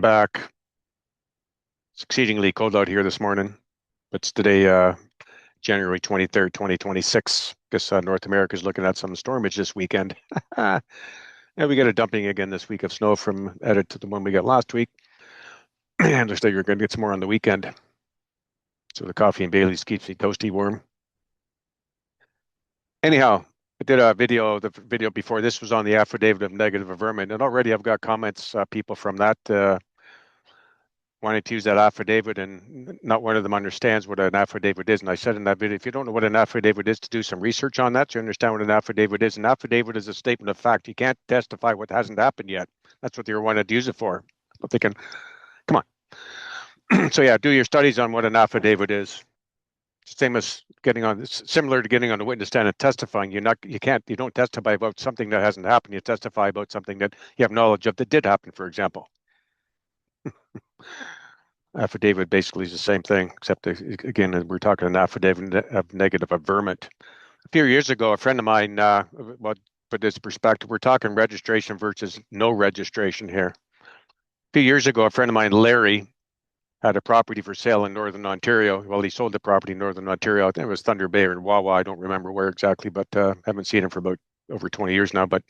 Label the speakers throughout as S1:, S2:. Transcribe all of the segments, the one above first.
S1: back. It's exceedingly cold out here this morning. It's today, January 23rd, 2026. Guess North America is looking at some stormage this weekend. And we get a dumping again this week of snow from added to the one we got last week. And looks like you're going to get some more on the weekend. So the coffee and Bailey's keeps me toasty warm. Anyhow, I did a video. The video before this was on the affidavit of negative averment, and already I've got comments, people from that wanting to use that affidavit, and not one of them understands what an affidavit is. And I said in that video, if you don't know what an affidavit is, to do some research on that so you understand what an affidavit is. An affidavit is a statement of fact. You can't testify what hasn't happened yet. That's what they wanted to use it for. But they can, come on. So yeah, do your studies on what an affidavit is. Same as getting on, similar to getting on the witness stand and testifying. You don't testify about something that hasn't happened. You testify about something that you have knowledge of that did happen, for example. Affidavit basically is the same thing, except again, we're talking an affidavit of negative averment. A few years ago, a friend of mine, put this perspective, we're talking registration versus no registration here. A few years ago, a friend of mine, Larry, had a property for sale in Northern Ontario. Well, he sold the property in Northern Ontario. I think it was Thunder Bay or Wawa. I don't remember where exactly, but haven't seen him for about over 20 years now. But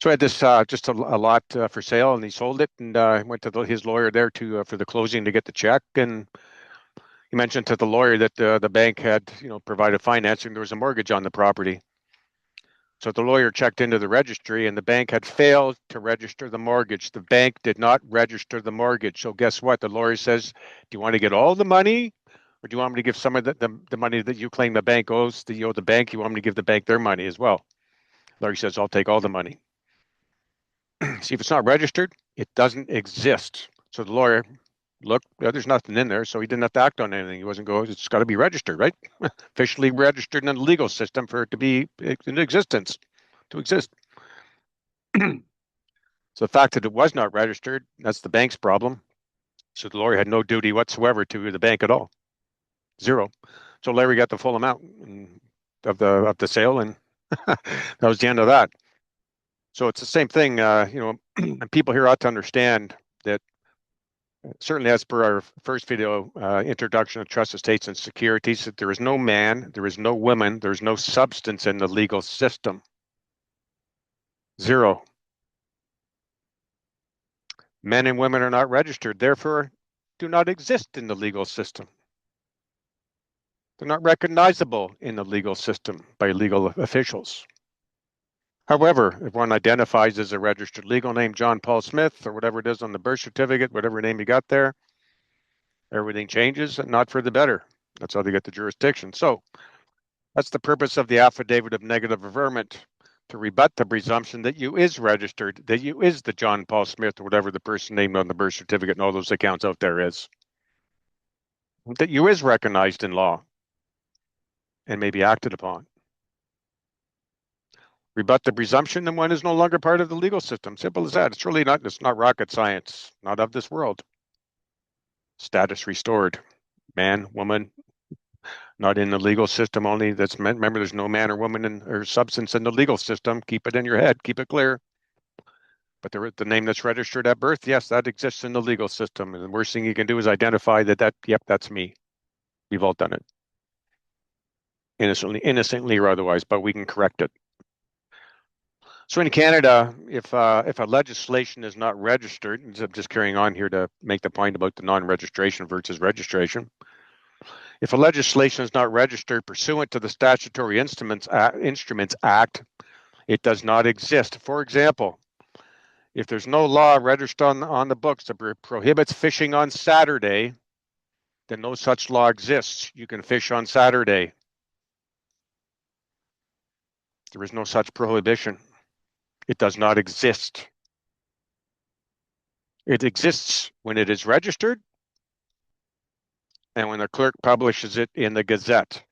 S1: so I had this just a lot for sale, and he sold it, and went to his lawyer there for the closing to get the check. And he mentioned to the lawyer that the bank had provided financing. There was a mortgage on the property. So the lawyer checked into the registry, and the bank had failed to register the mortgage. The bank did not register the mortgage. So guess what? The lawyer says, do you want to get all the money, or do you want me to give some of the money that you claim the bank owes, that you owe the bank? You want me to give the bank their money as well? Lawyer says, I'll take all the money. See, if it's not registered, it doesn't exist. So the lawyer looked, there's nothing in there, so he didn't have to act on anything. He wasn't going, it's got to be registered, right? Officially registered in the legal system for it to be in existence, to exist. So the fact that it was not registered, that's the bank's problem. So the lawyer had no duty whatsoever to the bank at all. Zero. So Larry got the full amount of the sale, and that was the end of that. So it's the same thing, and people here ought to understand that certainly as per our first video, introduction of trust estates and securities, that there is no man, there is no woman, there's no substance in the legal system. Zero. Men and women are not registered, therefore do not exist in the legal system. They're not recognizable in the legal system by legal officials. However, if one identifies as a registered legal name, John Paul Smith, or whatever it is on the birth certificate, whatever name you got there, everything changes, and not for the better. That's how they get the jurisdiction. So that's the purpose of the affidavit of negative averment, to rebut the presumption that you is registered, that you is the John Paul Smith, or whatever the person named on the birth certificate and all those accounts out there is. That you is recognized in law and may be acted upon. Rebut the presumption that one is no longer part of the legal system. Simple as that. It's not rocket science, not of this world. Status restored. Man, woman, not in the legal system only. Remember, there's no man or woman or substance in the legal system. Keep it in your head, keep it clear. But the name that's registered at birth, yes, that exists in the legal system. And the worst thing you can do is identify yep, that's me. We've all done it. Innocently or otherwise, but we can correct it. So in Canada, if a legislation is not registered, I'm just carrying on here to make the point about the non-registration versus registration. If a legislation is not registered pursuant to the Statutory Instruments Act, it does not exist. For example, if there's no law registered on the books that prohibits fishing on Saturday, then no such law exists. You can fish on Saturday. There is no such prohibition. It does not exist. It exists when it is registered and when the clerk publishes it in the Gazette.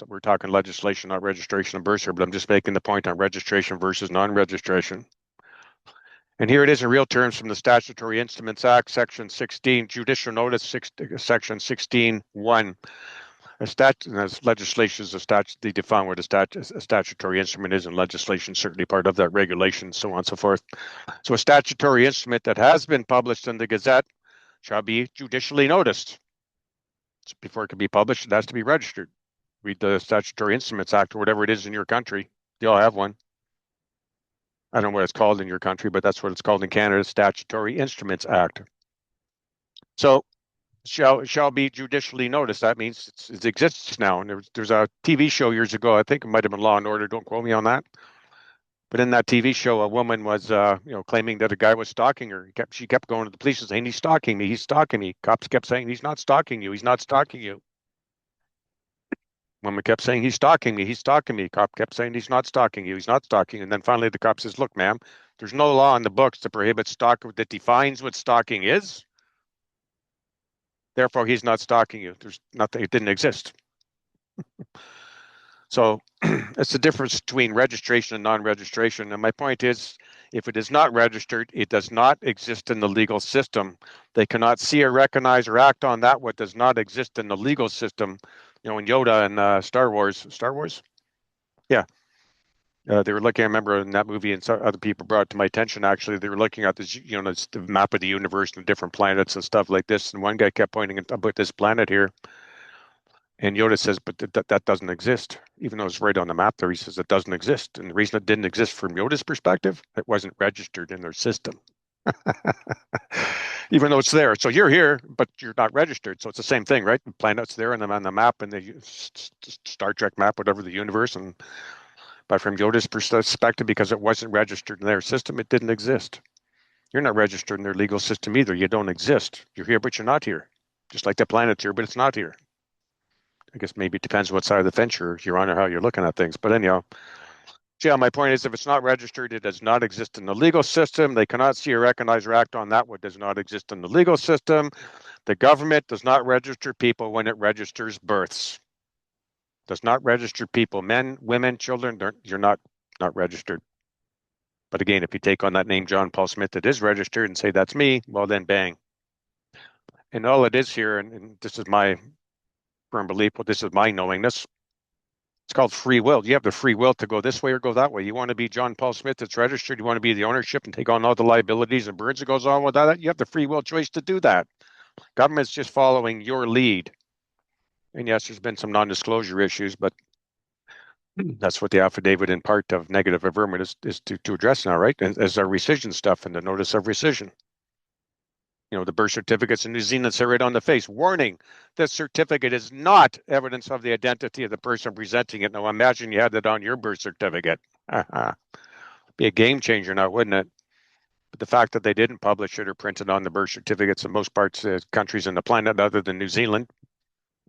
S1: We're talking legislation, not registration and bursar, but I'm just making the point on registration versus non-registration. And here it is in real terms from the Statutory Instruments Act, Section 16, Judicial Notice, Section 16.1. A legislation is a statute. They define what a statutory instrument is, and legislation is certainly part of that regulation, so on and so forth. So a statutory instrument that has been published in the Gazette shall be judicially noticed. Before it can be published, it has to be registered. Read the Statutory Instruments Act or whatever it is in your country. They all have one. I don't know what it's called in your country, but that's what it's called in Canada, Statutory Instruments Act. So shall be judicially noticed. That means it exists now. And there's a TV show years ago. I think it might have been Law and Order. Don't quote me on that. But in that TV show, a woman was, claiming that a guy was stalking her. She kept going to the police and saying, "He's stalking me. He's stalking me." Cops kept saying, "He's not stalking you. He's not stalking you." Woman kept saying, "He's stalking me. He's stalking me." Cop kept saying, "He's not stalking you. He's not stalking." And then finally, the cop says, "Look, ma'am, there's no law in the books to prohibit that defines what stalking is. Therefore, he's not stalking you. There's nothing. It didn't exist." So it's the difference between registration and non-registration. And my point is, if it is not registered, it does not exist in the legal system. They cannot see or recognize or act on that what does not exist in the legal system. In Yoda and Star Wars? Yeah. They were looking, I remember in that movie, and some other people brought it to my attention, actually, they were looking at this, the map of the universe and different planets and stuff like this. And one guy kept pointing about this planet here. And Yoda says, "But that doesn't exist." Even though it's right on the map there, he says it doesn't exist. And the reason it didn't exist from Yoda's perspective, it wasn't registered in their system. Even though it's there. So you're here, but you're not registered. So it's the same thing, right? The planet's there and on the map, and the Star Trek map, whatever the universe. But from Yoda's perspective, because it wasn't registered in their system, it didn't exist. You're not registered in their legal system either. You don't exist. You're here, but you're not here. Just like the planet's here, but it's not here. I guess maybe it depends what side of the fence you're on or how you're looking at things. But anyhow, yeah, my point is if it's not registered, it does not exist in the legal system. They cannot see or recognize or act on that what does not exist in the legal system. The government does not register people when it registers births. Does not register people, men, women, children. You're not registered. But again, if you take on that name, John Paul Smith, that is registered and say that's me, well then bang. And all it is here, and this is my firm belief, but this is my knowingness. It's called free will. You have the free will to go this way or go that way. You want to be John Paul Smith that's registered. You want to be the ownership and take on all the liabilities and burdens that goes on with that. You have the free will choice to do that. Government's just following your lead. And yes, there's been some non-disclosure issues, but that's what the affidavit in part of negative averment is to address now, right? As our rescission stuff and the notice of rescission. The birth certificates in New Zealand say right on the face, warning, this certificate is not evidence of the identity of the person presenting it. Now imagine you had that on your birth certificate. Be a game changer now, wouldn't it? But the fact that they didn't publish it or print it on the birth certificates in most parts of countries on the planet other than New Zealand,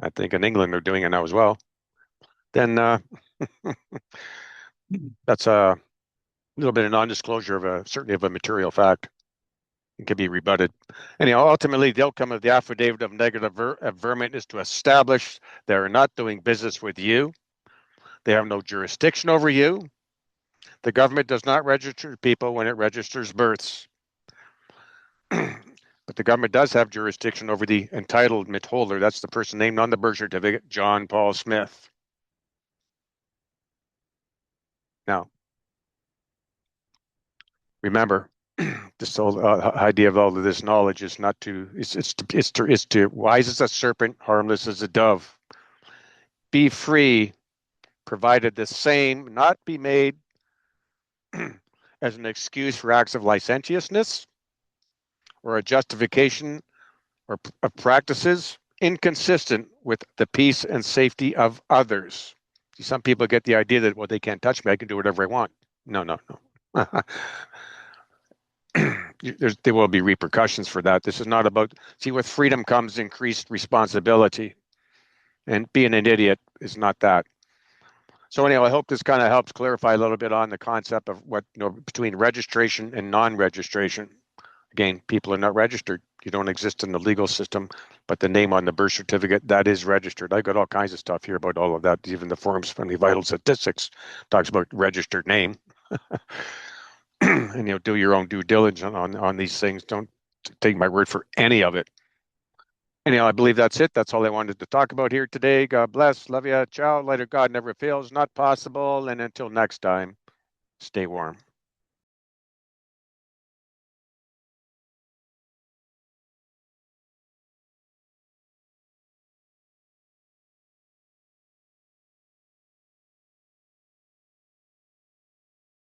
S1: I think in England they're doing it now as well, then that's a little bit of non-disclosure certainly of a material fact. It can be rebutted. Anyhow, ultimately, the outcome of the affidavit of negative averment is to establish they are not doing business with you. They have no jurisdiction over you. The government does not register people when it registers births. But the government does have jurisdiction over the entitlement holder. That's the person named on the birth certificate, John Paul Smith. Now, remember, this whole idea of all of this knowledge is not to, it's to wise as a serpent, harmless as a dove. Be free, provided the same not be made as an excuse for acts of licentiousness or a justification of practices inconsistent with the peace and safety of others. See, some people get the idea that, well, they can't touch me, I can do whatever I want. No. There will be repercussions for that. This is not about, see, with freedom comes increased responsibility. And being an idiot is not that. So anyhow, I hope this kind of helps clarify a little bit on the concept of what, between registration and non-registration. Again, people are not registered. You don't exist in the legal system, but the name on the birth certificate, that is registered. I got all kinds of stuff here about all of that. Even the Forms from the Vital Statistics talks about registered name. And do your own due diligence on these things. Don't take my word for any of it. Anyhow, I believe that's it. That's all I wanted to talk about here today. God bless. Love ya. Ciao. Light of God never fails. Not possible. And until next time, stay warm.